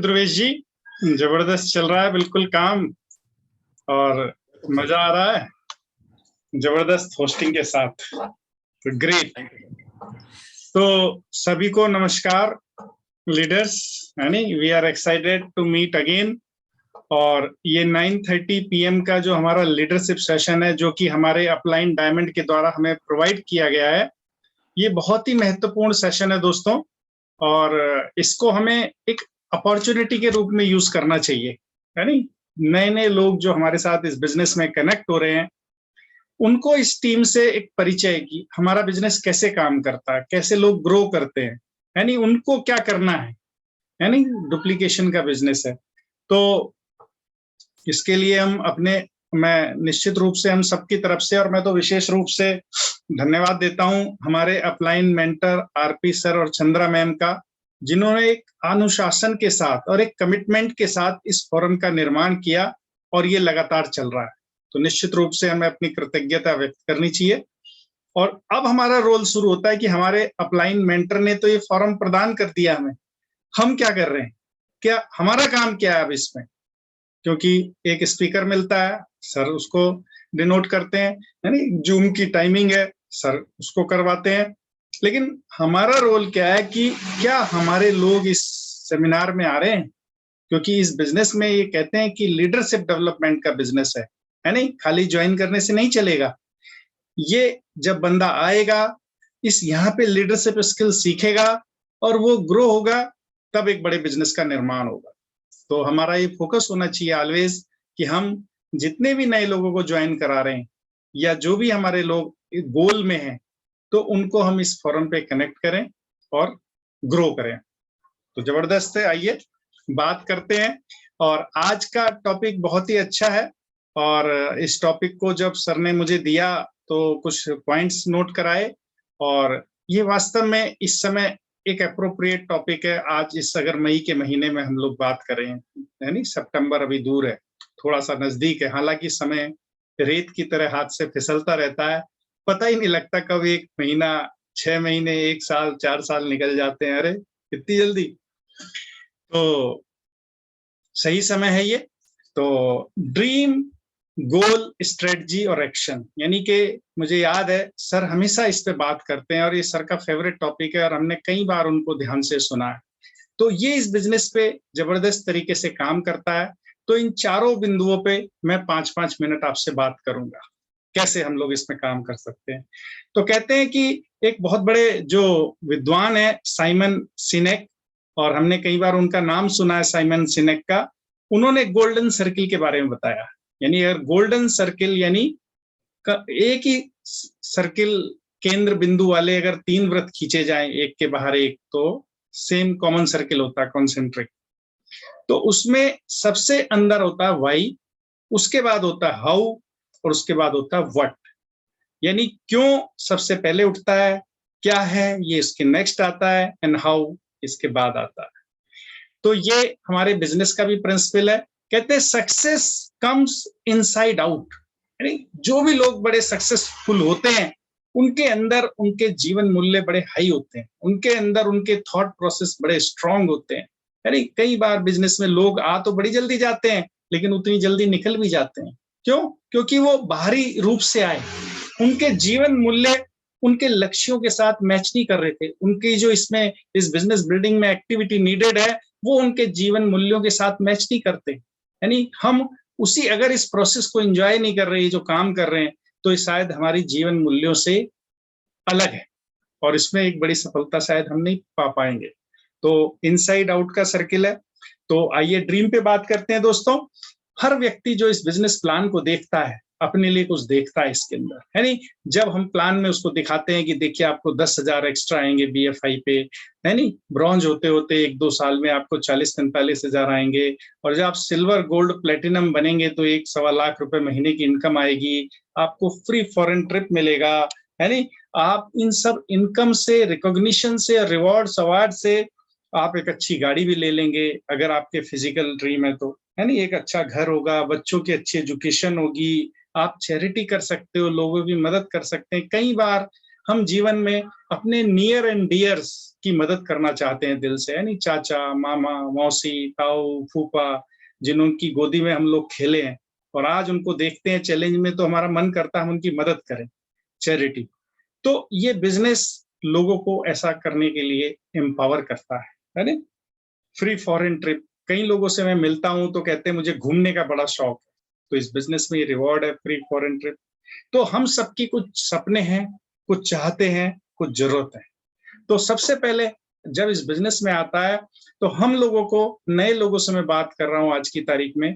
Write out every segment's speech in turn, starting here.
ध्रुवेश जी, जबरदस्त चल रहा है बिल्कुल काम और मजा आ रहा है जबरदस्त होस्टिंग के साथ। तो ग्रेट। तो सभी को नमस्कार लीडर्स, यानी we are excited to meet again. और ये 9:30 PM का जो हमारा लीडरशिप सेशन है, जो कि हमारे अपलाइन डायमंड के द्वारा हमें प्रोवाइड किया गया है, ये बहुत ही महत्वपूर्ण सेशन है दोस्तों। और इसको हमें एक अपॉर्चुनिटी के रूप में यूज करना चाहिए, यानी नए नए लोग जो हमारे साथ इस बिजनेस में कनेक्ट हो रहे हैं, उनको इस टीम से एक परिचय की हमारा बिजनेस कैसे काम करता है, कैसे लोग ग्रो करते हैं, यानी उनको क्या करना है, यानी डुप्लीकेशन का बिजनेस है। तो इसके लिए मैं निश्चित रूप से हम सबकी तरफ से, और मैं तो विशेष रूप से धन्यवाद देता हूं हमारे अपलाइन मेंटर आरपी सर और चंद्रा मैम का, जिन्होंने एक अनुशासन के साथ और एक कमिटमेंट के साथ इस फोरम का निर्माण किया और ये लगातार चल रहा है। तो निश्चित रूप से हमें अपनी कृतज्ञता व्यक्त करनी चाहिए। और अब हमारा रोल शुरू होता है कि हमारे अपलाइन मेंटर ने तो ये फोरम प्रदान कर दिया हमें, हम क्या कर रहे हैं, क्या हमारा काम क्या है अब इसमें। क्योंकि एक स्पीकर मिलता है, सर उसको डिनोट करते हैं, यानी जूम की टाइमिंग है, सर उसको करवाते हैं। लेकिन हमारा रोल क्या है कि क्या हमारे लोग इस सेमिनार में आ रहे हैं, क्योंकि इस बिजनेस में ये कहते हैं कि लीडरशिप डेवलपमेंट का बिजनेस है, नहीं खाली ज्वाइन करने से नहीं चलेगा। ये जब बंदा आएगा, इस यहाँ पे लीडरशिप स्किल सीखेगा और वो ग्रो होगा, तब एक बड़े बिजनेस का निर्माण होगा। तो हमारा ये फोकस होना चाहिए ऑलवेज कि हम जितने भी नए लोगों को ज्वाइन करा रहे हैं या जो भी हमारे लोग गोल में हैं, तो उनको हम इस फोरम पे कनेक्ट करें और ग्रो करें। तो जबरदस्त है, आइए बात करते हैं। और आज का टॉपिक बहुत ही अच्छा है, और इस टॉपिक को जब सर ने मुझे दिया तो कुछ पॉइंट्स नोट कराए, और ये वास्तव में इस समय एक अप्रोप्रिएट टॉपिक है। आज इस अगर मई के महीने में हम लोग बात कर रहे हैं, यानी सितंबर अभी दूर है, थोड़ा सा नजदीक है, हालांकि समय रेत की तरह हाथ से फिसलता रहता है, पता ही नहीं लगता कब 1 महीना, 6 महीने, 1 साल, 4 साल निकल जाते हैं, अरे इतनी जल्दी। तो सही समय है ये। तो ड्रीम, गोल, स्ट्रेटजी और एक्शन, यानी कि मुझे याद है सर हमेशा इस पे बात करते हैं और ये सर का फेवरेट टॉपिक है और हमने कई बार उनको ध्यान से सुना है। तो ये इस बिजनेस पे जबरदस्त तरीके से काम करता है। तो इन चारों बिंदुओं पे मैं 5-5 मिनट आपसे बात करूंगा, कैसे हम लोग इसमें काम कर सकते हैं। तो कहते हैं कि एक बहुत बड़े जो विद्वान है साइमन सिनेक, और हमने कई बार उनका नाम सुना है साइमन सिनेक का, उन्होंने गोल्डन सर्किल के बारे में बताया। यानी अगर गोल्डन सर्किल, यानी एक ही सर्किल केंद्र बिंदु वाले अगर 3 वृत्त खींचे जाएं एक के बाहर एक, तो सेम कॉमन सर्किल होता है कॉन्सेंट्रिक। तो उसमें सबसे अंदर होता है वाई, उसके बाद होता है हाउ, और उसके बाद होता है व्हाट। यानी क्यों सबसे पहले उठता है, क्या है ये इसके नेक्स्ट आता है, एंड हाउ इसके बाद आता है। तो ये हमारे बिजनेस का भी प्रिंसिपल है। कहते हैं सक्सेस कम्स इनसाइड आउट, यानी जो भी लोग बड़े सक्सेसफुल होते हैं उनके अंदर उनके जीवन मूल्य बड़े हाई होते हैं, उनके अंदर उनके थॉट प्रोसेस बड़े स्ट्रांग होते हैं। यानी कई बार बिजनेस में लोग आ तो बड़ी जल्दी जाते हैं, लेकिन उतनी जल्दी निकल भी जाते हैं। क्यों? क्योंकि वो बाहरी रूप से आए, उनके जीवन मूल्य उनके लक्ष्यों के साथ मैच नहीं कर रहे थे। उनकी जो इसमें इस बिजनेस बिल्डिंग में एक्टिविटी नीडेड है, वो उनके जीवन मूल्यों के साथ मैच नहीं करते। यानी हम उसी अगर इस प्रोसेस को एंजॉय नहीं कर रहे, जो काम कर रहे हैं, तो शायद हमारी जीवन मूल्यों से अलग है और इसमें एक बड़ी सफलता शायद हम नहीं पा पाएंगे। तो इनसाइड आउट का सर्किल है। तो आइए ड्रीम पे बात करते हैं दोस्तों। हर व्यक्ति जो इस बिजनेस प्लान को देखता है, अपने लिए कुछ देखता है इसके अंदर, है नहीं। जब हम प्लान में उसको दिखाते हैं कि देखिए आपको 10,000 एक्स्ट्रा आएंगे BFI पे, है नहीं, ब्रॉन्ज होते होते 1-2 साल में आपको 40-45 हजार आएंगे, और जब आप सिल्वर, गोल्ड, प्लेटिनम बनेंगे तो 1-1.25 लाख रुपए महीने की इनकम आएगी, आपको फ्री फॉरेन ट्रिप मिलेगा, है नहीं। आप इन सब इनकम से, रिकॉग्निशन से, रिवॉर्ड्स, अवार्ड से आप एक अच्छी गाड़ी भी ले लेंगे अगर आपके फिजिकल ड्रीम है तो, है नहीं। एक अच्छा घर होगा, बच्चों की अच्छी एजुकेशन होगी, आप चैरिटी कर सकते हो, लोगों की मदद कर सकते हैं। कई बार हम जीवन में अपने नियर एंड डियर्स की मदद करना चाहते हैं दिल से, यानी चाचा, मामा, मौसी, ताऊ, फूफा, जिनकी गोदी में हम लोग खेले हैं और आज उनको देखते हैं चैलेंज में, तो हमारा मन करता है हम उनकी मदद करें, चैरिटी। तो ये बिजनेस लोगों को ऐसा करने के लिए एम्पावर करता है ना। फ्री फॉरेन ट्रिप, कई लोगों से मैं मिलता हूं तो कहते हैं मुझे घूमने का बड़ा शौक है, तो इस बिजनेस में ये रिवॉर्ड है, फ्री फॉरेन ट्रिप। तो हम सबकी कुछ सपने हैं, कुछ चाहते हैं, कुछ जरूरत है। तो सबसे पहले जब इस बिजनेस में आता है तो हम लोगों को, नए लोगों से मैं बात कर रहा हूं आज की तारीख में,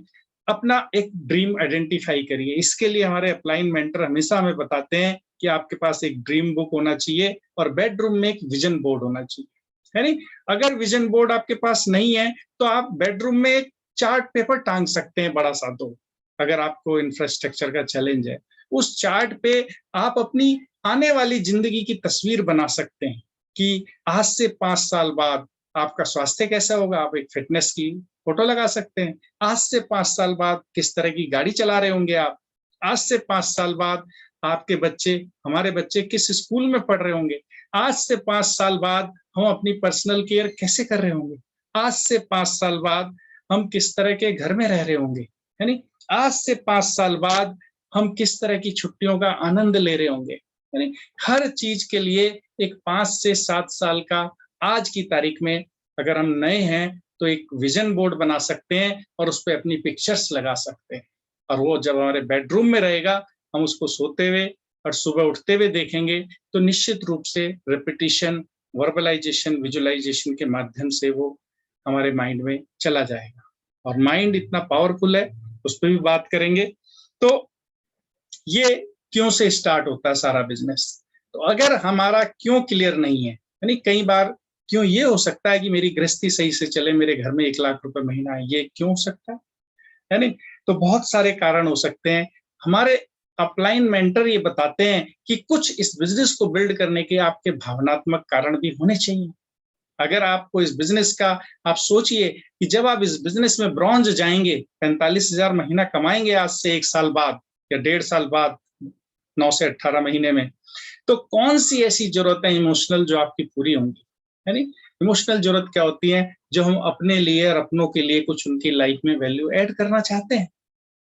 अपना एक ड्रीम आइडेंटिफाई करिए। इसके लिए हमारे अपलाइन मेंटर हमेशा हमें बताते हैं कि आपके पास एक ड्रीम बुक होना चाहिए और बेडरूम में एक विजन बोर्ड होना चाहिए, है नहीं। अगर विजन बोर्ड आपके पास नहीं है तो आप बेडरूम में एक चार्ट पेपर टांग सकते हैं, बड़ा सा दो। अगर आपको इंफ्रास्ट्रक्चर का चैलेंज है, उस चार्ट पे आप अपनी आने वाली जिंदगी की तस्वीर बना सकते हैं कि आज से 5 साल बाद आपका स्वास्थ्य कैसा होगा। आप एक फिटनेस की फोटो लगा सकते हैं। आज से 5 साल बाद किस तरह की गाड़ी चला रहे होंगे आप। आज से 5 साल बाद आपके बच्चे, हमारे बच्चे किस स्कूल में पढ़ रहे होंगे। आज से 5 साल बाद हम अपनी पर्सनल केयर कैसे कर रहे होंगे। आज से 5 साल बाद हम किस तरह के घर में रह रहे होंगे, है नहीं। आज से 5 साल बाद हम किस तरह की छुट्टियों का आनंद ले रहे होंगे, यानी हर चीज के लिए एक 5 से 7 साल का, आज की तारीख में अगर हम नए हैं तो एक विजन बोर्ड बना सकते हैं और उस पर अपनी पिक्चर्स लगा सकते हैं। और वो जब हमारे बेडरूम में रहेगा, हम उसको सोते हुए और सुबह उठते हुए देखेंगे तो निश्चित रूप से रिपीटिशन, वर्बलाइजेशन, विजुअलाइजेशन के माध्यम से वो हमारे माइंड में चला जाएगा। और माइंड इतना पावरफुल है, उस पर भी बात करेंगे। तो ये क्यों से स्टार्ट होता है सारा बिजनेस। तो अगर हमारा क्यों क्लियर नहीं है, यानी कई बार क्यों ये हो सकता है कि मेरी गृहस्थी सही से चले, मेरे घर में 1 लाख रुपए महीना है, ये क्यों हो सकता है नहीं। तो बहुत सारे कारण हो सकते हैं। हमारे अपलाइन मेंटर ये बताते हैं कि कुछ इस बिजनेस को बिल्ड करने के आपके भावनात्मक कारण भी होने चाहिए। अगर आपको इस बिजनेस का, आप सोचिए कि जब आप इस बिजनेस में ब्रॉन्ज जाएंगे, 45,000 महीना कमाएंगे आज से 1 साल बाद या 1.5 साल बाद, 9 से 18 महीने में, तो कौन सी ऐसी जरूरतें इमोशनल जो आपकी पूरी होंगी, है नहीं। इमोशनल जरूरत क्या होती है, जो हम अपने लिए और अपनों के लिए कुछ उनकी लाइफ में वैल्यू ऐड करना चाहते हैं।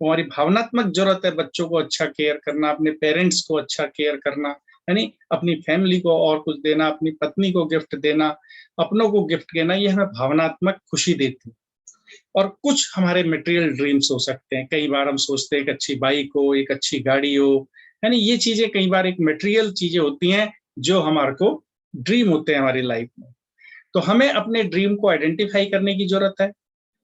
हमारी भावनात्मक जरूरत है बच्चों को अच्छा केयर करना, अपने पेरेंट्स को अच्छा केयर करना, यानी अपनी फैमिली को और कुछ देना, अपनी पत्नी को गिफ्ट देना, अपनों को गिफ्ट देना, ये हमें भावनात्मक खुशी देती है। और कुछ हमारे मटेरियल ड्रीम्स हो सकते हैं। कई बार हम सोचते हैं एक अच्छी बाइक हो, एक अच्छी गाड़ी हो, यानी ये चीजें कई बार एक मटेरियल चीजें होती हैं जो हमारे को ड्रीम होते हैं हमारी लाइफ में। तो हमें अपने ड्रीम को आइडेंटिफाई करने की जरूरत है,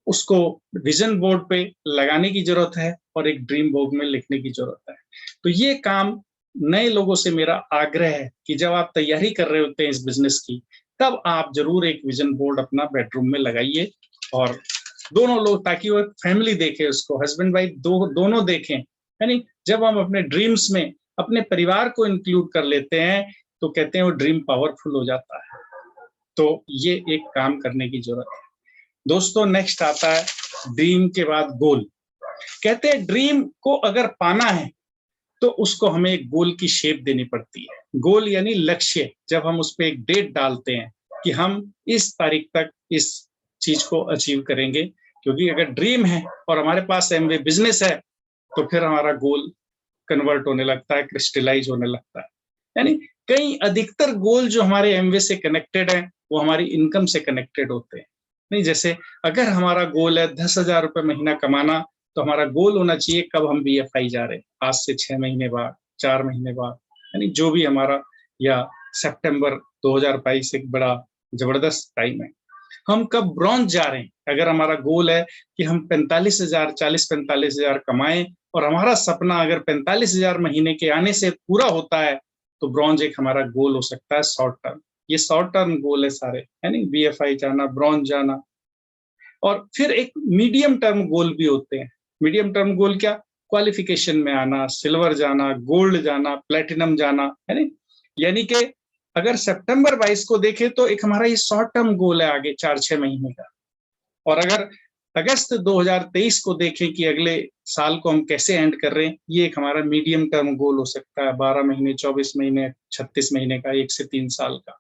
उसको विजन बोर्ड पे लगाने की जरूरत है और एक ड्रीम बोर्ड में लिखने की जरूरत है। तो ये काम नए लोगों से मेरा आग्रह है कि जब आप तैयारी कर रहे होते हैं इस बिजनेस की, तब आप जरूर एक विजन बोर्ड अपना बेडरूम में लगाइए और दोनों लोग, ताकि वो फैमिली देखे उसको, हस्बैंड वाइफ दोनों देखें, यानी जब हम अपने ड्रीम्स में अपने परिवार को इंक्लूड कर लेते हैं तो कहते हैं वो ड्रीम पावरफुल हो जाता है। तो ये एक काम करने की जरूरत है दोस्तों। नेक्स्ट आता है ड्रीम के बाद गोल। कहते हैं ड्रीम को अगर पाना है तो उसको हमें एक गोल की शेप देनी पड़ती है। गोल यानी लक्ष्य, जब हम उस पर एक डेट डालते हैं कि हम इस तारीख तक इस चीज को अचीव करेंगे। क्योंकि अगर ड्रीम है और हमारे पास एमवे बिजनेस है तो फिर हमारा गोल कन्वर्ट होने लगता है, क्रिस्टलाइज होने लगता है। यानी कई अधिकतर गोल जो हमारे एमवे से कनेक्टेड है वो हमारी इनकम से कनेक्टेड होते हैं। नहीं, जैसे अगर हमारा गोल है 10,000 रुपए महीना कमाना, तो हमारा गोल होना चाहिए कब हम BFI जा रहे हैं, आज से 6 महीने बाद, 4 महीने बाद, यानी जो भी हमारा, या सितंबर 2022 एक बड़ा जबरदस्त टाइम है। हम कब ब्रॉन्ज जा रहे हैं, अगर हमारा गोल है कि हम 45,000, 40-45,000 कमाएं और हमारा सपना अगर 45,000 महीने के आने से पूरा होता है, तो ब्रॉन्ज एक हमारा गोल हो सकता है शॉर्ट टर्म। ये शॉर्ट टर्म गोल है सारे, यानी BFI जाना, ब्रॉन्ज जाना। और फिर एक मीडियम टर्म गोल भी होते हैं। मीडियम टर्म गोल क्या, क्वालिफिकेशन में आना, सिल्वर जाना, गोल्ड जाना, प्लेटिनम जाना, है ना। यानी कि अगर सितंबर 22 को देखें तो एक हमारा ये शॉर्ट टर्म गोल है आगे 4-6 महीने का। और अगर अगस्त 2023 को देखें कि अगले साल को हम कैसे एंड कर रहे हैं, ये एक हमारा मीडियम टर्म गोल हो सकता है, 12 महीने, 24 महीने, 36 महीने का, 1 से 3 साल का।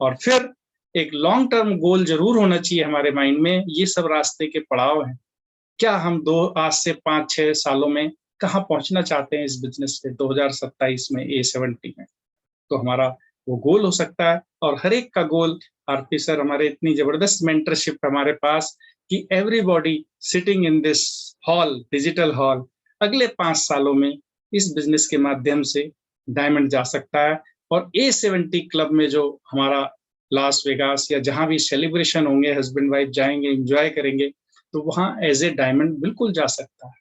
और फिर एक लॉन्ग टर्म गोल जरूर होना चाहिए हमारे माइंड में। ये सब रास्ते के पड़ाव हैं। क्या हम आज से 5-6 सालों में कहाँ पहुंचना चाहते हैं इस बिजनेस से, 2027 में, A70 में? तो हमारा वो गोल हो सकता है। और हर एक का गोल, आरपी सर हमारे इतनी जबरदस्त मेंटरशिप हमारे पास कि everybody sitting in this hall, digital hall, अगले 5 सालों में इस बिजनेस के माध्यम से डायमंड जा सकता है। और A70 क्लब में जो हमारा लास वेगास या जहां भी सेलिब्रेशन होंगे, हस्बैंड वाइफ जाएंगे, एंजॉय करेंगे, तो वहां एज ए डायमंड बिल्कुल जा सकता है।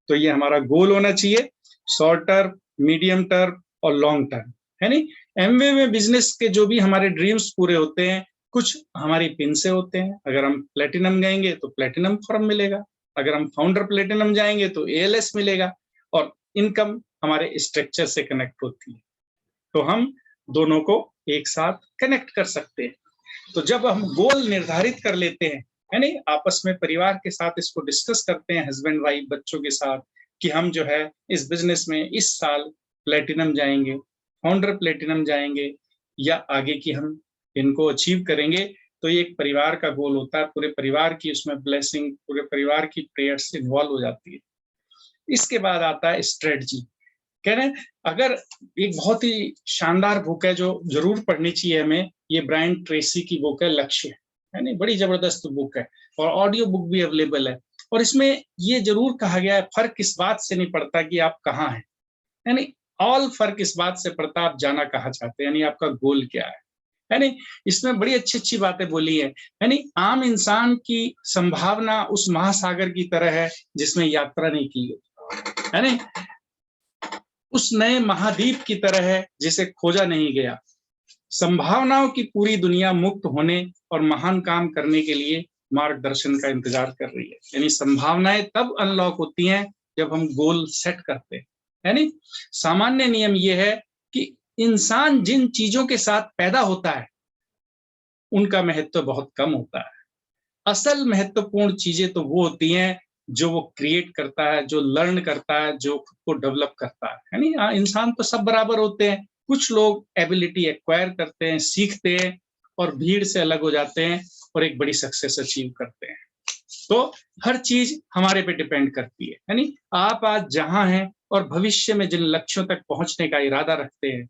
तो ये हमारा गोल होना चाहिए, शॉर्ट टर्म, मीडियम टर्म और लॉन्ग टर्म, है नहीं? एमवे में बिजनेस के जो भी हमारे ड्रीम्स पूरे होते हैं, कुछ हमारी पिन से होते हैं। अगर हम प्लेटिनम जाएंगे तो प्लेटिनम फॉर्म मिलेगा, अगर हम फाउंडर प्लेटिनम जाएंगे तो ALS मिलेगा, और इनकम हमारे स्ट्रक्चर से कनेक्ट होती है। तो हम दोनों को एक साथ कनेक्ट कर सकते हैं। तो जब हम गोल निर्धारित कर लेते हैं, है नहीं, आपस में परिवार के साथ इसको डिस्कस करते हैं, हस्बैंड वाइफ बच्चों के साथ, कि हम जो है इस बिजनेस में इस साल प्लेटिनम जाएंगे, फाउंडर प्लेटिनम जाएंगे, या आगे की हम इनको अचीव करेंगे। तो ये एक परिवार का गोल होता है, पूरे परिवार की उसमें ब्लेसिंग, पूरे परिवार की प्रेयर्स इन्वॉल्व हो जाती है। इसके बाद आता है स्ट्रेटजी। कह रहे हैं, अगर एक बहुत ही शानदार बुक है जो जरूर पढ़नी चाहिए हमें, ये ब्रायन ट्रेसी की बुक है, लक्ष्य, है नहीं, बड़ी जबरदस्त बुक है, और ऑडियो बुक भी अवेलेबल है। और इसमें ये जरूर कहा गया है, फर्क इस बात से नहीं पड़ता कि आप कहाँ हैं, यानी ऑल फर्क इस बात से पड़ता आप जाना कहाँ चाहते हैं, यानी आपका गोल क्या है नहीं? इसमें बड़ी अच्छी अच्छी बातें बोली है। यानी आम इंसान की संभावना उस महासागर की तरह है जिसमें यात्रा नहीं की गई, है नहीं? उस नए महाद्वीप की तरह है जिसे खोजा नहीं गया। संभावनाओं की पूरी दुनिया मुक्त होने और महान काम करने के लिए मार्गदर्शन का इंतजार कर रही है। यानी संभावनाएं तब अनलॉक होती हैं जब हम गोल सेट करते हैं, है नहीं? सामान्य नियम यह है कि इंसान जिन चीजों के साथ पैदा होता है उनका महत्व बहुत कम होता है। असल महत्वपूर्ण चीजें तो वो होती हैं जो वो क्रिएट करता है, जो लर्न करता है, जो खुद को डेवलप करता है नहीं? इंसान तो सब बराबर होते हैं, कुछ लोग एबिलिटी एक्वायर करते हैं, सीखते हैं और भीड़ से अलग हो जाते हैं और एक बड़ी सक्सेस अचीव करते हैं। तो हर चीज हमारे पे डिपेंड करती है, यानी आप आज जहां हैं और भविष्य में जिन लक्ष्यों तक पहुंचने का इरादा रखते हैं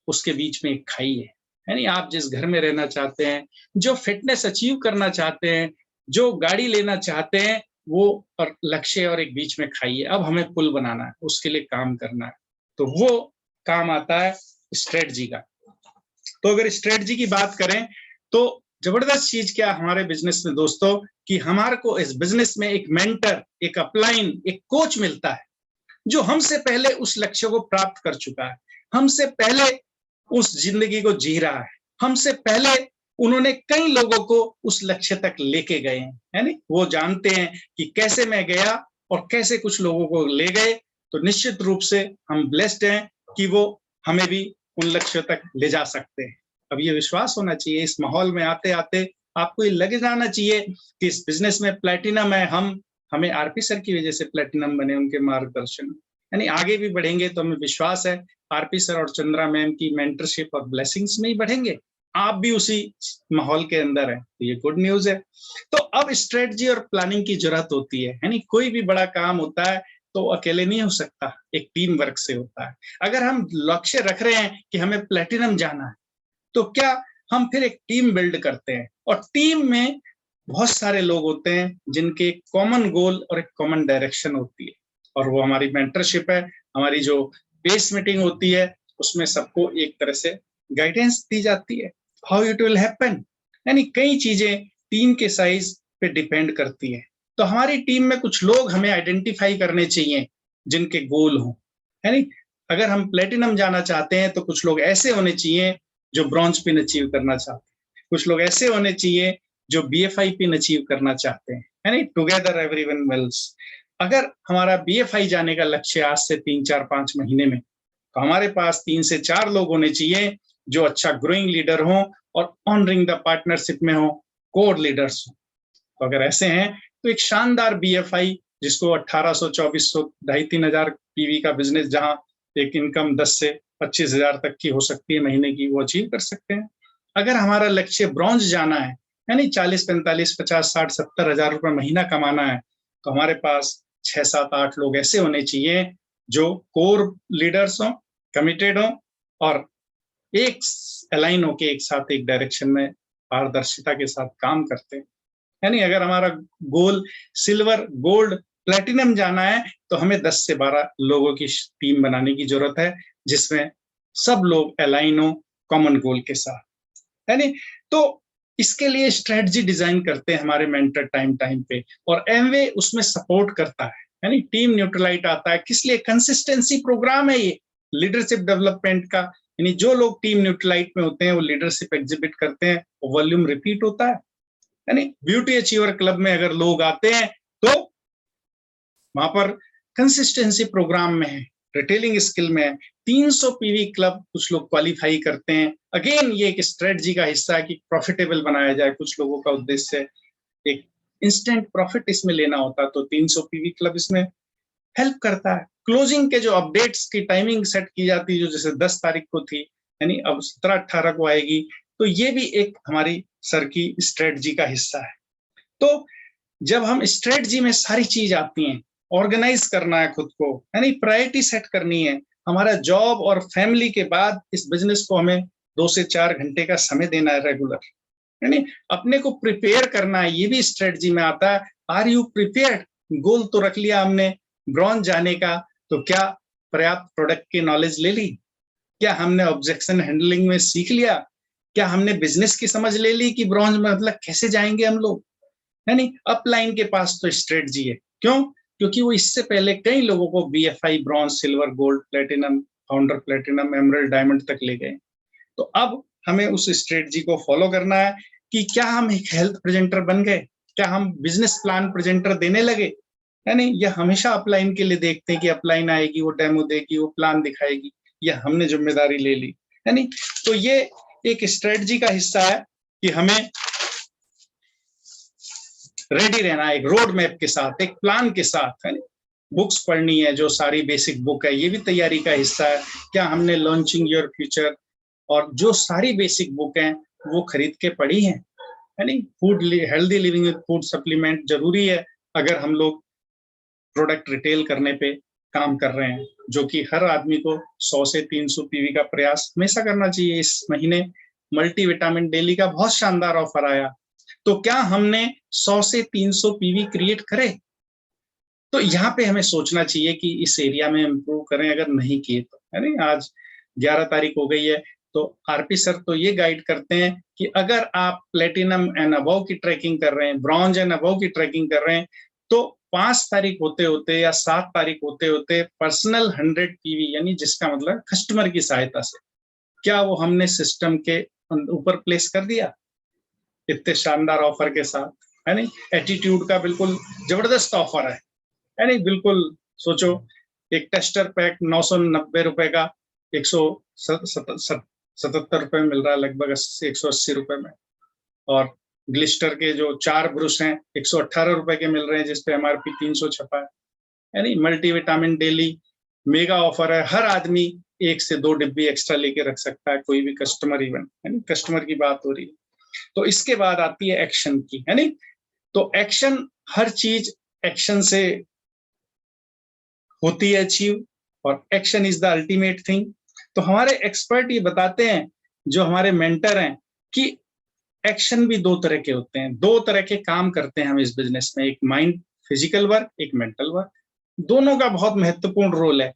उसके बीच में एक खाई है, यानी आप जिस घर में रहना चाहते हैं, जो फिटनेस अचीव करना चाहते हैं, जो गाड़ी लेना चाहते हैं, वो और लक्ष्य और एक बीच में खाई है। अब हमें पुल बनाना है, उसके लिए काम करना है, तो वो काम आता है स्ट्रेटजी का। तो अगर स्ट्रेटजी की बात करें तो जबरदस्त चीज क्या हमारे बिजनेस में दोस्तों, कि हमारे को इस बिजनेस में एक मेंटर, एक अपलाइन, एक कोच मिलता है जो हमसे पहले उस लक्ष्य को प्राप्त कर चुका है, हमसे पहले उस जिंदगी को जी रहा है, हमसे पहले उन्होंने कई लोगों को उस लक्ष्य तक लेके गए हैं, है नहीं? वो जानते हैं कि कैसे मैं गया और कैसे कुछ लोगों को ले गए। तो निश्चित रूप से हम ब्लेस्ड हैं कि वो हमें भी उन लक्ष्यों तक ले जा सकते हैं। अब ये विश्वास होना चाहिए, इस माहौल में आते आते आपको ये लग जाना चाहिए कि इस बिजनेस में प्लेटिनम है, हमें आरपी सर की वजह से प्लेटिनम बने, उनके मार्गदर्शन, यानी आगे भी बढ़ेंगे तो हमें विश्वास है आरपी सर और चंद्रा मैम की मेंटरशिप और ब्लेसिंग्स में ही बढ़ेंगे। आप भी उसी माहौल के अंदर है, तो ये गुड न्यूज है। तो अब स्ट्रेटजी और प्लानिंग की जरूरत होती है, यानी कोई भी बड़ा काम होता है तो अकेले नहीं हो सकता, एक टीम वर्क से होता है। अगर हम लक्ष्य रख रहे हैं कि हमें प्लेटिनम जाना है, तो क्या हम फिर एक टीम बिल्ड करते हैं, और टीम में बहुत सारे लोग होते हैं जिनके कॉमन गोल और एक कॉमन डायरेक्शन होती है, और वो हमारी मेंटरशिप है। हमारी जो बेस मीटिंग होती है उसमें सबको एक तरह से गाइडेंस दी जाती है, हाउ इट विल हैपन, यानी कई चीजें टीम के साइज पे डिपेंड करती है। तो हमारी टीम में कुछ लोग हमें आइडेंटिफाई करने चाहिए जिनके गोल हो, है नहीं? अगर हम प्लेटिनम जाना चाहते हैं तो कुछ लोग ऐसे होने चाहिए जो ब्रॉन्ज पिन अचीव करना चाहते हैं, कुछ लोग ऐसे होने चाहिए जो BFI पिन अचीव करना चाहते हैं, है नहीं? Together everyone wills. अगर हमारा BFI जाने का लक्ष्य आज से 3-4-5 महीने में, तो हमारे पास 3 से 4 लोग होने चाहिए जो अच्छा ग्रोइंग लीडर हो और ऑनरिंग द पार्टनरशिप में हो, कोर लीडर्स हो। तो अगर ऐसे हैं तो एक शानदार BFI जिसको 1800, 2400, 2500-3000 PV का बिजनेस, जहां एक इनकम 10 से 25,000 तक की हो सकती है महीने की, वो अचीव कर सकते हैं। अगर हमारा लक्ष्य ब्रॉन्ज जाना है, यानी 40, 45, 50, 60, 70,000 रुपए महीना कमाना है, तो हमारे पास 6, 7, 8 लोग ऐसे होने चाहिए जो कोर लीडर्स हों, कमिटेड हों और एक अलाइन होके एक साथ एक डायरेक्शन में पारदर्शिता के साथ काम करते हैं। यानी अगर हमारा गोल सिल्वर, गोल्ड, प्लेटिनम जाना है, तो हमें 10 से 12 लोगों की टीम बनाने की जरूरत है, जिसमें सब लोग अलाइन हो कॉमन गोल के साथ, है नहीं? तो इसके लिए स्ट्रेटजी डिजाइन करते हैं हमारे मेंटर टाइम पे, और एमवे उसमें सपोर्ट करता है, यानी टीम न्यूट्रलाइट आता है। किस लिए? कंसिस्टेंसी प्रोग्राम है ये लीडरशिप डेवलपमेंट का, यानी जो लोग टीम न्यूट्रलाइट में होते हैं वो लीडरशिप एग्जिबिट करते हैं, वॉल्यूम रिपीट होता है। यानी ब्यूटी अचीवर क्लब में अगर लोग आते हैं तो वहां पर कंसिस्टेंसी प्रोग्राम में है, रिटेलिंग स्किल में है। 300 PV क्लब कुछ लोग क्वालिफाई करते हैं। अगेन ये एक स्ट्रेटजी का हिस्सा है कि प्रॉफिटेबल बनाया जाए। कुछ लोगों का उद्देश्य एक इंस्टेंट प्रॉफिट इसमें लेना होता है, तो 300 PV क्लब इसमें हेल्प करता है। क्लोजिंग के जो अपडेट्स की टाइमिंग सेट की जाती है, जो जैसे 10 तारीख को थी, यानी अब 17-18 को आएगी, तो ये भी एक हमारी सर की स्ट्रेटजी का हिस्सा है। तो जब हम स्ट्रेटजी में सारी चीज आती हैं, ऑर्गेनाइज करना है खुद को, यानी प्रायोरिटी सेट करनी है। हमारा जॉब और फैमिली के बाद इस बिजनेस को हमें 2 से 4 घंटे का समय देना है रेगुलर, यानी अपने को प्रिपेयर करना है, ये भी स्ट्रेटजी में आता है। Are you prepared? गोल तो रख लिया हमने ब्रॉन्ज जाने का, तो क्या पर्याप्त प्रोडक्ट की नॉलेज ले ली? क्या हमने ऑब्जेक्शन हैंडलिंग में सीख लिया? क्या हमने बिजनेस की समझ ले ली कि ब्रॉन्ज में मतलब कैसे जाएंगे हम लोग? यानी अपलाइन के पास तो स्ट्रेटजी है। क्यों? क्योंकि वो इससे पहले कई लोगों को BFI, bronze, silver, gold, platinum, founder platinum, emerald, diamond तक ले गए। तो अब हमें उस स्ट्रेटजी को फॉलो करना है कि क्या हम एक हेल्थ प्रेजेंटर बन गए, क्या हम बिजनेस प्लान प्रेजेंटर देने लगे, यानी ये हमेशा अपलाइन के लिए देखते हैं कि अपलाइन आएगी, वो डेमो देगी, वो प्लान दिखाएगी, या हमने जिम्मेदारी ले ली, यानी। तो ये एक स्ट्रेटजी का हिस्सा है कि हमें रेडी रहना है, एक रोड मैप के साथ, एक प्लान के साथ, है। बुक्स पढ़नी है, जो सारी बेसिक बुक है, ये भी तैयारी का हिस्सा है। क्या हमने लॉन्चिंग योर फ्यूचर और जो सारी बेसिक बुक हैं वो खरीद के पढ़ी हैं, यानी food healthy living with food supplement जरूरी है अगर हम लोग प्रोडक्ट रिटेल करने पे काम कर रहे हैं, जो कि हर आदमी को 100 से 300 PV का प्रयास हमेशा करना चाहिए। इस महीने मल्टीविटामिन डेली का बहुत शानदार ऑफर आया, तो क्या हमने 100 से 300 PV क्रिएट करे? तो यहाँ पे हमें सोचना चाहिए कि इस एरिया में इम्प्रूव करें, अगर नहीं किए तो, है नहीं। आज 11 तारीख हो गई है, तो आरपी सर तो ये गाइड करते हैं कि अगर आप प्लेटिनम एंड अबव की ट्रैकिंग कर रहे हैं, ब्रॉन्ज एंड अबव की ट्रैकिंग कर रहे हैं, तो 5 तारीख होते होते या 7 तारीख होते होते पर्सनल 100 PV, यानी जिसका मतलब कस्टमर की सहायता से, क्या वो हमने सिस्टम के ऊपर प्लेस कर दिया इतने शानदार ऑफर के साथ, है नहीं। एटीट्यूड का बिल्कुल जबरदस्त ऑफर है, यानी बिल्कुल सोचो, एक टेस्टर पैक 990 रुपए का 177 रुपए में मिल रहा है, लगभग 180 रुपए में। और ग्लिस्टर के जो 4 ब्रश हैं 118 रुपए के मिल रहे हैं, जिसपे MRP 300 छपा है। यानी मल्टीविटामिन डेली मेगा ऑफर है, हर आदमी 1 से 2 डिब्बी एक्स्ट्रा लेके रख सकता है, कोई भी कस्टमर, इवन, यानी कस्टमर की बात हो रही है। तो इसके बाद आती है एक्शन की, है नहीं। तो एक्शन, हर चीज एक्शन से होती है अचीव, और action is the ultimate thing. तो हमारे एक्सपर्ट ये बताते हैं, जो हमारे मेंटर हैं, कि एक्शन भी 2 तरह के होते हैं, 2 तरह के काम करते हैं हम इस बिजनेस में, एक माइंड फिजिकल वर्क, एक मेंटल वर्क। दोनों का बहुत महत्वपूर्ण रोल है।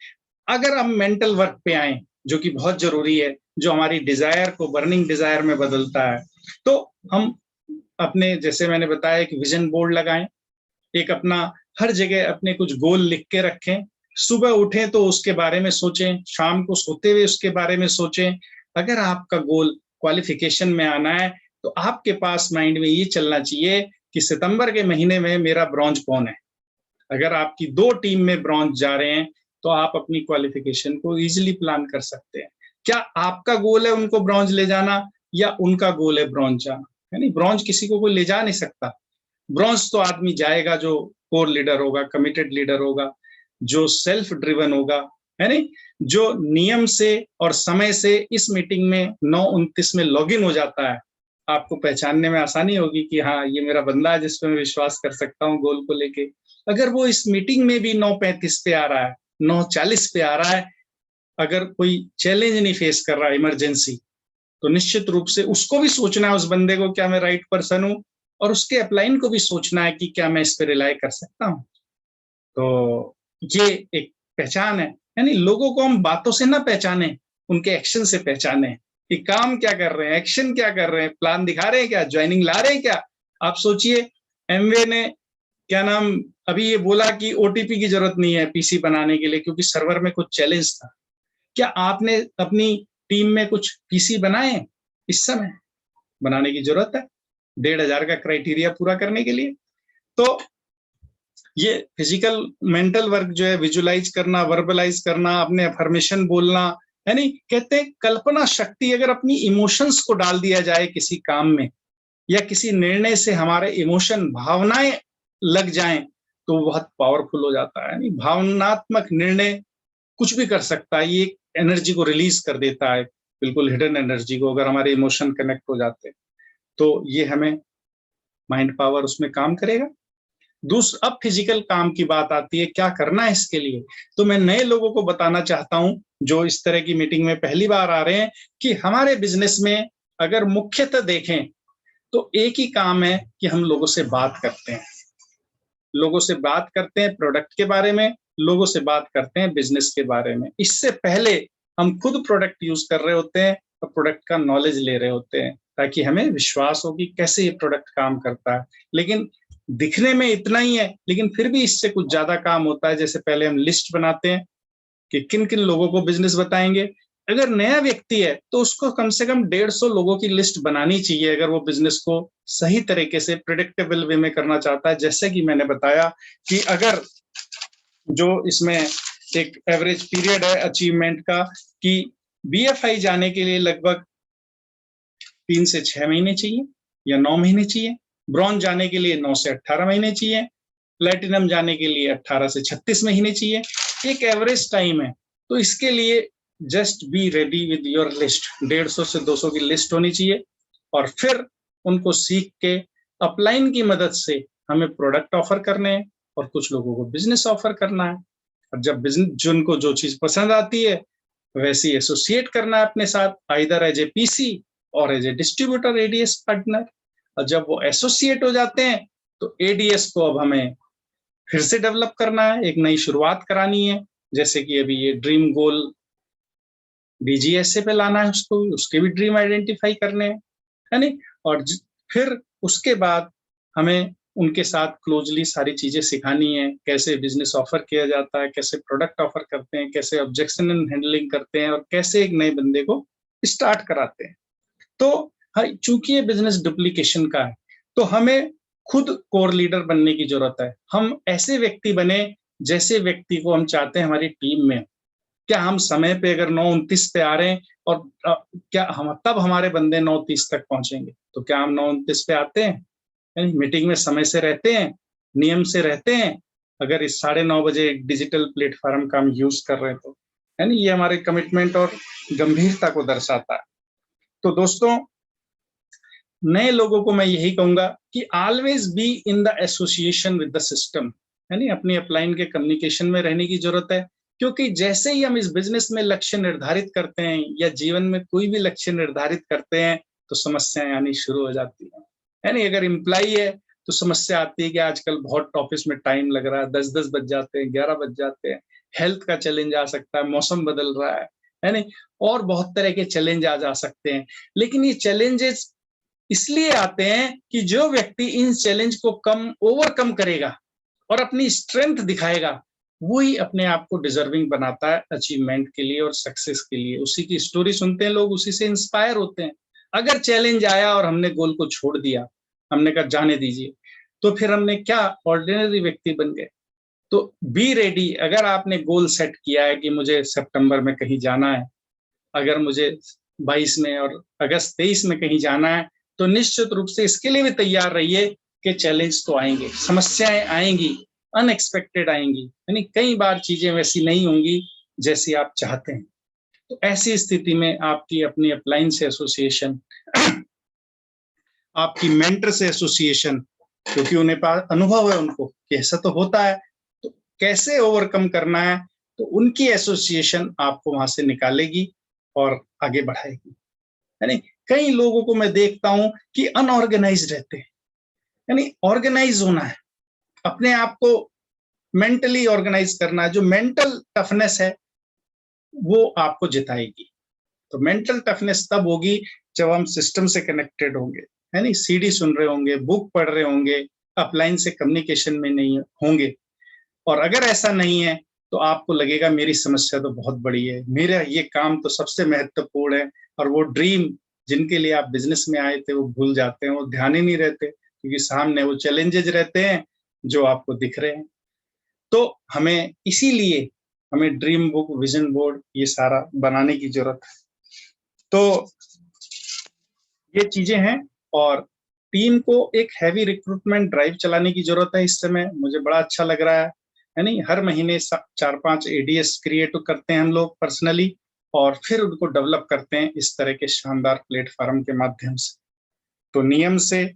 अगर हम मेंटल वर्क पे आए, जो कि बहुत जरूरी है, जो हमारी डिजायर को बर्निंग डिजायर में बदलता है, तो हम अपने, जैसे मैंने बताया, एक विजन बोर्ड लगाएं, एक अपना हर जगह अपने कुछ गोल लिख के रखें। सुबह उठें तो उसके बारे में सोचें, शाम को सोते हुए उसके बारे में सोचें। अगर आपका गोल क्वालिफिकेशन में आना है, तो आपके पास माइंड में ये चलना चाहिए कि सितंबर के महीने में मेरा ब्रॉन्ज कौन है। अगर आपकी 2 टीम में ब्रॉन्ज जा रहे हैं, तो आप अपनी क्वालिफिकेशन को इजीली प्लान कर सकते हैं। क्या आपका गोल है उनको ब्रॉन्ज ले जाना, या उनका गोल है ब्रॉन्ज जाना? यानी ब्रॉन्ज किसी को कोई ले जा नहीं सकता, ब्रॉन्ज तो आदमी जाएगा जो कोर लीडर होगा, कमिटेड लीडर होगा, जो सेल्फ ड्रिवन होगा, है नहीं, जो नियम से और समय से इस मीटिंग में 9:29 में लॉगिन हो जाता है। आपको पहचानने में आसानी होगी कि हाँ, ये मेरा बंदा है जिस पे मैं विश्वास कर सकता हूँ गोल को लेके। अगर वो इस मीटिंग में भी 9:35 पे आ रहा है, 9:40 पे आ रहा है, अगर कोई चैलेंज नहीं फेस कर रहा है, इमरजेंसी, तो निश्चित रूप से उसको भी सोचना है उस बंदे को, क्या मैं राइट पर्सन हूँ, और उसके अपलाइन को भी सोचना है कि क्या मैं इस पे रिलाई कर सकता हूँ। तो ये एक पहचान है, यानी लोगों को हम बातों से ना पहचाने, उनके एक्शन से पहचाने कि काम क्या कर रहे हैं, एक्शन क्या कर रहे हैं, प्लान दिखा रहे हैं क्या, ज्वाइनिंग ला रहे हैं क्या। आप सोचिए, एमवे ने क्या नाम अभी ये बोला कि ओटीपी की जरूरत नहीं है पीसी बनाने के लिए क्योंकि सर्वर में कुछ चैलेंज था। क्या आपने अपनी टीम में कुछ पीसी बनाए? इस समय बनाने की जरूरत है 1,500 का क्राइटेरिया पूरा करने के लिए। तो ये फिजिकल मेंटल वर्क जो है, विजुअलाइज करना, वर्बलाइज करना, अपने अफर्मेशन बोलना, है नहीं, कहते हैं कल्पना शक्ति, अगर अपनी इमोशंस को डाल दिया जाए किसी काम में या किसी निर्णय से हमारे इमोशन, भावनाएं लग जाएं, तो बहुत पावरफुल हो जाता है। नहीं, भावनात्मक निर्णय कुछ भी कर सकता है, ये एनर्जी को रिलीज कर देता है, बिल्कुल हिडन एनर्जी को, अगर हमारे इमोशन कनेक्ट हो जाते हैं तो ये हमें माइंड पावर उसमें काम करेगा। दूसरा, अब फिजिकल काम की बात आती है, क्या करना है इसके लिए। तो मैं नए लोगों को बताना चाहता हूं जो इस तरह की मीटिंग में पहली बार आ रहे हैं कि हमारे बिजनेस में अगर मुख्यतः देखें तो एक ही काम है कि हम लोगों से बात करते हैं, लोगों से बात करते हैं प्रोडक्ट के बारे में, लोगों से बात करते हैं बिजनेस के बारे में। इससे पहले हम खुद प्रोडक्ट यूज कर रहे होते हैं और प्रोडक्ट का नॉलेज ले रहे होते हैं ताकि हमें विश्वास हो कि कैसे ये प्रोडक्ट काम करता है। लेकिन दिखने में इतना ही है, लेकिन फिर भी इससे कुछ ज्यादा काम होता है। जैसे पहले हम लिस्ट बनाते हैं कि किन किन लोगों को बिजनेस बताएंगे। अगर नया व्यक्ति है तो उसको कम से कम 150 लोगों की लिस्ट बनानी चाहिए अगर वो बिजनेस को सही तरीके से प्रिडिक्टेबल वे में करना चाहता है। जैसे कि मैंने बताया कि अगर जो इसमें एक एवरेज पीरियड है अचीवमेंट का कि बीएफआई जाने के लिए लगभग 3 से 6 महीने चाहिए या 9 महीने चाहिए, ब्रॉन्ज जाने के लिए 9 से 18 महीने चाहिए, प्लेटिनम जाने के लिए 18 से 36 महीने चाहिए। एक एवरेज टाइम है। तो इसके लिए just be ready with your list, 150 से 200 की लिस्ट होनी चाहिए और फिर उनको सीख के अपलाइन की मदद से हमें प्रोडक्ट ऑफर करने हैं और कुछ लोगों को बिजनेस ऑफर करना है। और जब बिजनेस जिनको जो चीज पसंद आती है वैसे ही एसोसिएट करना है अपने साथ, आइदर एज ए पीसी और as a distributor ADS partner. और जब वो एसोसिएट हो जाते हैं तो एडीएस को अब हमें फिर से डेवलप करना है, एक नई शुरुआत करानी है। जैसे कि अभी ये ड्रीम गोल डीजीएसए पे लाना है उसको, उसके भी ड्रीम आइडेंटिफाई करने हैं, है नहीं। और फिर उसके बाद हमें उनके साथ क्लोजली सारी चीजें सिखानी है, कैसे बिजनेस ऑफर किया जाता है, कैसे प्रोडक्ट ऑफर करते हैं, कैसे ऑब्जेक्शन हैंडलिंग करते हैं और कैसे एक नए बंदे को स्टार्ट कराते हैं। तो चूंकि ये बिजनेस डुप्लीकेशन का है तो हमें खुद कोर लीडर बनने की जरूरत है। हम ऐसे व्यक्ति बने जैसे व्यक्ति को हम चाहते हैं हमारी टीम में। क्या हम समय पे अगर 9:29 पे आ रहे हैं और क्या हम तब हमारे बंदे 9:30 तक पहुंचेंगे? तो क्या हम 9:29 पे आते हैं? मीटिंग में समय से रहते हैं, नियम से रहते हैं? अगर इस 9:30 बजे डिजिटल प्लेटफॉर्म का हम यूज कर रहे हैं तो, है नहीं, ये हमारे कमिटमेंट और गंभीरता को दर्शाता है। तो दोस्तों, नए लोगों को मैं यही कहूंगा कि always be in the association with the system, यानी अपनी अपलाइन के कम्युनिकेशन में रहने की जरूरत है। क्योंकि जैसे ही हम इस बिजनेस में लक्ष्य निर्धारित करते हैं या जीवन में कोई भी लक्ष्य निर्धारित करते हैं तो समस्याएं आनी शुरू हो जाती हैं। यानी अगर एम्प्लॉई है तो समस्या आती है कि आजकल बहुत ऑफिस में टाइम लग रहा है, 10-10 बज जाते हैं, 11 बज जाते हैं, हेल्थ का चैलेंज आ सकता है, मौसम बदल रहा है नहीं, और बहुत तरह के चैलेंज आ जा सकते हैं। लेकिन ये चैलेंजेस इसलिए आते हैं कि जो व्यक्ति इन चैलेंज को ओवरकम करेगा और अपनी स्ट्रेंथ दिखाएगा, वही अपने आप को डिजर्विंग बनाता है अचीवमेंट के लिए और सक्सेस के लिए। उसी की स्टोरी सुनते हैं लोग, उसी से इंस्पायर होते हैं। अगर चैलेंज आया और हमने गोल को छोड़ दिया, हमने कहा जाने दीजिए, तो फिर हमने क्या ऑर्डिनरी व्यक्ति बन गए। तो बी रेडी। अगर आपने गोल सेट किया है कि मुझे सितंबर में कहीं जाना है, अगर मुझे 22 में और अगस्त 23 में कहीं जाना है, तो निश्चित रूप से इसके लिए भी तैयार रहिए के चैलेंज तो आएंगे, समस्याएं आएंगी, अनएक्सपेक्टेड आएंगी, यानी कई बार चीजें वैसी नहीं होंगी जैसी आप चाहते हैं। तो ऐसी स्थिति में आपकी अपनी अपलाइन से एसोसिएशन, आपकी मेंटर से एसोसिएशन, क्योंकि उन्हें पास अनुभव है उनको कि ऐसा तो होता है, तो कैसे ओवरकम करना है, तो उनकी एसोसिएशन आपको वहां से निकालेगी और आगे बढ़ाएगी। यानी कई लोगों को मैं देखता हूं कि अनऑर्गेनाइज रहते हैं, यानी ऑर्गेनाइज होना है, अपने आप को मेंटली ऑर्गेनाइज करना है। जो मेंटल टफनेस है वो आपको जिताएगी। तो मेंटल टफनेस तब होगी जब हम सिस्टम से कनेक्टेड होंगे, यानी सीडी सुन रहे होंगे, बुक पढ़ रहे होंगे, अपलाइन से कम्युनिकेशन में नहीं होंगे। और अगर ऐसा नहीं है तो आपको लगेगा मेरी समस्या तो बहुत बड़ी है, मेरा ये काम तो सबसे महत्वपूर्ण है, और वो ड्रीम जिनके लिए आप बिजनेस में आए थे वो भूल जाते हैं, वो ध्यान ही नहीं रहते, क्योंकि सामने वो चैलेंजेस रहते हैं जो आपको दिख रहे हैं। तो हमें इसीलिए हमें ड्रीम बुक, विजन बोर्ड, ये सारा बनाने की जरूरत है। तो ये चीजें हैं, और टीम को एक हैवी रिक्रूटमेंट ड्राइव चलाने की जरूरत है इस समय। मुझे बड़ा अच्छा लग रहा है, यानी हर महीने 4-5 एडीएस क्रिएट करते हैं हम लोग पर्सनली, और फिर उनको डेवलप करते हैं इस तरह के शानदार प्लेटफॉर्म के माध्यम से। तो नियम से,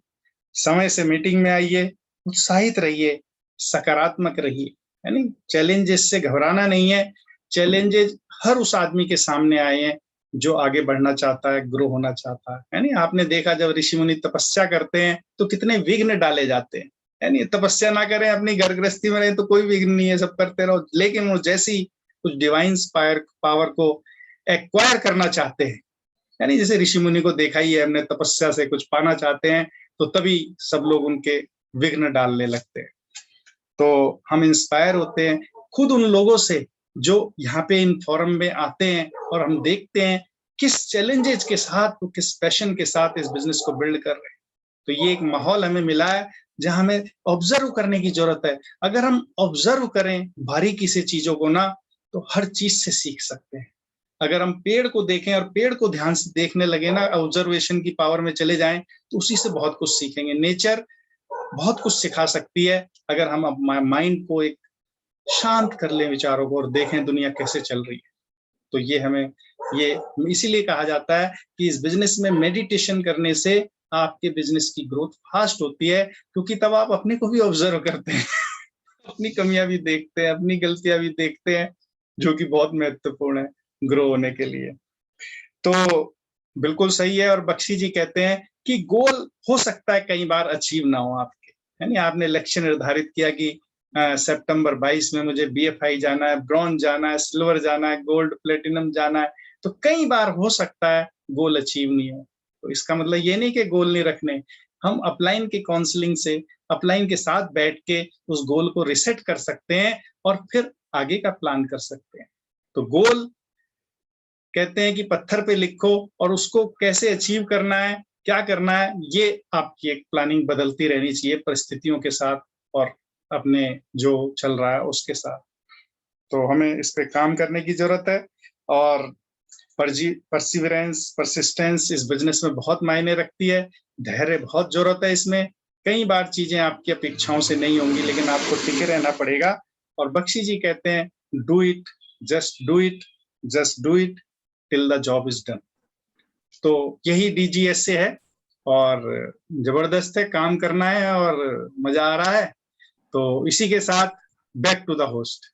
समय से मीटिंग में आइए, उत्साहित रहिए, सकारात्मक रहिए, यानी चैलेंजेस से घबराना नहीं है। चैलेंजेस हर उस आदमी के सामने आए हैं जो आगे बढ़ना चाहता है, ग्रो होना चाहता है। यानी आपने देखा जब ऋषि मुनि तपस्या करते हैं तो कितने विघ्न डाले जाते हैं, यानी तपस्या ना करें, अपनी घर गृहस्थी में रहें तो कोई विघ्न नहीं है, सब करते रहो, लेकिन वो जैसी कुछ डिवाइन पावर को एक्वायर करना चाहते हैं, यानी जैसे ऋषि मुनि को देखा ही है हमने, तपस्या से कुछ पाना चाहते हैं तो तभी सब लोग उनके विघ्न डालने लगते हैं। तो हम इंस्पायर होते हैं खुद उन लोगों से जो यहाँ पे इन फोरम में आते हैं, और हम देखते हैं किस चैलेंजेस के साथ, किस पैशन के साथ इस बिजनेस को बिल्ड कर रहे हैं। तो ये एक माहौल हमें मिला है जहां हमें ऑब्जर्व करने की जरूरत है। अगर हम ऑब्जर्व करें बारीकी से चीजों को ना, तो हर चीज से सीख सकते हैं। अगर हम पेड़ को देखें और पेड़ को ध्यान से देखने लगे ना, ऑब्जर्वेशन की पावर में चले जाएं, तो उसी से बहुत कुछ सीखेंगे। नेचर बहुत कुछ सिखा सकती है अगर हम माइंड को एक शांत कर लें, विचारों को, और देखें दुनिया कैसे चल रही है। तो ये हमें, ये इसीलिए कहा जाता है कि इस बिजनेस में मेडिटेशन करने से आपके बिजनेस की ग्रोथ फास्ट होती है, क्योंकि तब आप अपने को भी ऑब्जर्व करते हैं अपनी कमियां भी देखते हैं, अपनी गलतियां भी देखते हैं, जो कि बहुत महत्वपूर्ण है ग्रो होने के लिए। तो बिल्कुल सही है। और बख्शी जी कहते हैं कि गोल हो सकता है कई बार अचीव ना हो आपके, यानी आपने लक्ष्य निर्धारित किया कि सितंबर 22 में मुझे बीएफआई जाना है, ब्रॉन्ज जाना है, सिल्वर जाना है, गोल्ड प्लेटिनम जाना है, तो कई बार हो सकता है गोल अचीव नहीं हो। तो इसका मतलब ये नहीं कि गोल नहीं रखने, हम अपलाइन के काउंसलिंग से, अपलाइन के साथ बैठ के उस गोल को रिसेट कर सकते हैं और फिर आगे का प्लान कर सकते हैं। तो गोल कहते हैं कि पत्थर पे लिखो, और उसको कैसे अचीव करना है, क्या करना है, ये आपकी एक प्लानिंग बदलती रहनी चाहिए परिस्थितियों के साथ और अपने जो चल रहा है उसके साथ। तो हमें इस पे काम करने की जरूरत है, और परसिवरेंस, परसिस्टेंस इस बिजनेस में बहुत मायने रखती है। धैर्य बहुत जरूरत है इसमें। कई बार चीजें आपकी अपेक्षाओं से नहीं होंगी, लेकिन आपको टिके रहना पड़ेगा। और बख्शी जी कहते हैं, do it, just do it, just do it till the job is done. तो यही डीजीएस से है, और जबरदस्त है, काम करना है और मजा आ रहा है। तो इसी के साथ बैक टू द होस्ट।